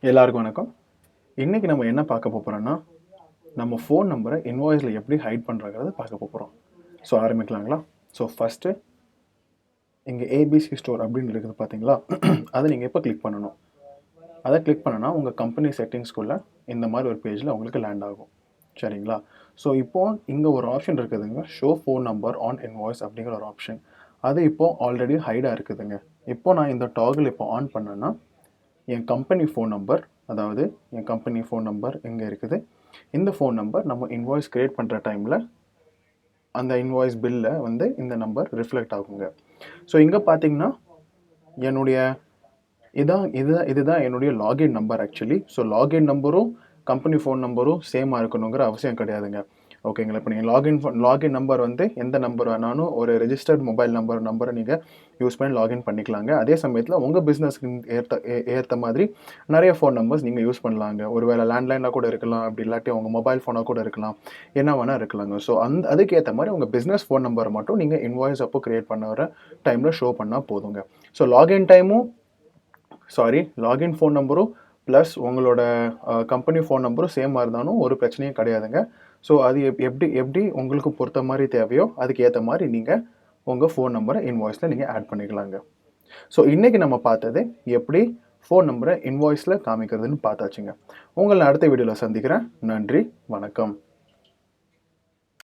எல்லாருக்கும் வணக்கம். இன்னைக்கு நம்ம என்ன பார்க்க போறோம்னா, நம்ம ஃபோன் நம்பரை இன்வாய்ஸ்ல எப்படி ஹைட் பண்றதுங்கிறத பார்க்க போறோம். ஸோ ஆரம்பிக்கலாங்களா? ஸோ ஃபர்ஸ்ட்டு இங்க ஏபிசி ஸ்டோர் அப்படின்னு இருக்குது பார்த்தீங்களா? அதை நீங்கள் இப்போ கிளிக் பண்ணணும். அதை கிளிக் பண்ணனா உங்க கம்பெனி செட்டிங்ஸ்குள்ள இந்த மாதிரி ஒரு பேஜில் உங்களுக்கு லேண்ட் ஆகும். சரிங்களா? ஸோ இப்போ இங்கே ஒரு ஆப்ஷன் இருக்குதுங்க, show phone number on invoice அப்படிங்கிற ஒரு ஆப்ஷன். அது இப்போ ஆல்ரெடி ஹைடாக இருக்குதுங்க. இப்போ நான் இந்த டாகிள் இப்போ ஆன் பண்ணேன்னா என் கம்பெனி ஃபோன் நம்பர், அதாவது என் கம்பெனி ஃபோன் நம்பர் இங்கே இருக்குது. இந்த ஃபோன் நம்பர் நம்ம இன்வாய்ஸ் கிரியேட் பண்ணுற டைமில் அந்த இன்வாய்ஸ் பில்ல வந்து இந்த நம்பர் ரிஃப்ளெக்ட் ஆகுங்க. ஸோ இங்கே பார்த்தீங்கன்னா என்னுடைய இதுதான் என்னுடைய login number actually. So login நம்பரும் கம்பெனி ஃபோன் நம்பரும் சேமாக இருக்கணுங்கிற அவசியம் கிடையாதுங்க. ஓகேங்களா? இப்போ நீங்கள் லாகின் நம்பர் வந்து எந்த நம்பர் வேணாலும் ஒரு ரெஜிஸ்டர்ட் மொபைல் நம்பரை நீங்கள் யூஸ் பண்ணி லாகின் பண்ணிக்கலாங்க. அதே சமயத்தில் உங்கள் பிஸ்னஸ்க்கு ஏற்ற மாதிரி நிறைய ஃபோன் நம்பர்ஸ் நீங்கள் யூஸ் பண்ணலாங்க. ஒருவேளை லேண்ட்லைனாக கூட இருக்கலாம், அப்படி இல்லாட்டி உங்கள் மொபைல் ஃபோனாக கூட இருக்கலாம், என்ன வேணால் இருக்கலாங்க. ஸோ அதுக்கேற்ற மாதிரி உங்கள் பிஸ்னஸ் ஃபோன் நம்பரை மட்டும் நீங்கள் இன்வாய்ஸ் அப்போ க்ரியேட் பண்ண வர டைமில் ஷோ பண்ணால் போதுங்க. ஸோ லாகின் ஃபோன் நம்பரும் ப்ளஸ் உங்களோட கம்பெனி ஃபோன் நம்பரும் சேமாக இருந்தாலும் ஒரு பிரச்சனையும் கிடையாதுங்க. ஸோ அது எப்படி உங்களுக்கு பொறுத்த மாதிரி தேவையோ அதுக்கு ஏற்ற மாதிரி நீங்கள் உங்கள் ஃபோன் நம்பரை இன்வாய்ஸில் நீங்கள் ஆட் பண்ணிக்கலாங்க. ஸோ இன்றைக்கி நம்ம பார்த்தது எப்படி ஃபோன் நம்பரை இன்வாய்ஸில் காமிக்கிறதுன்னு பார்த்தாச்சுங்க. உங்களை அடுத்த வீடியோவில் சந்திக்கிறேன். நன்றி, வணக்கம்.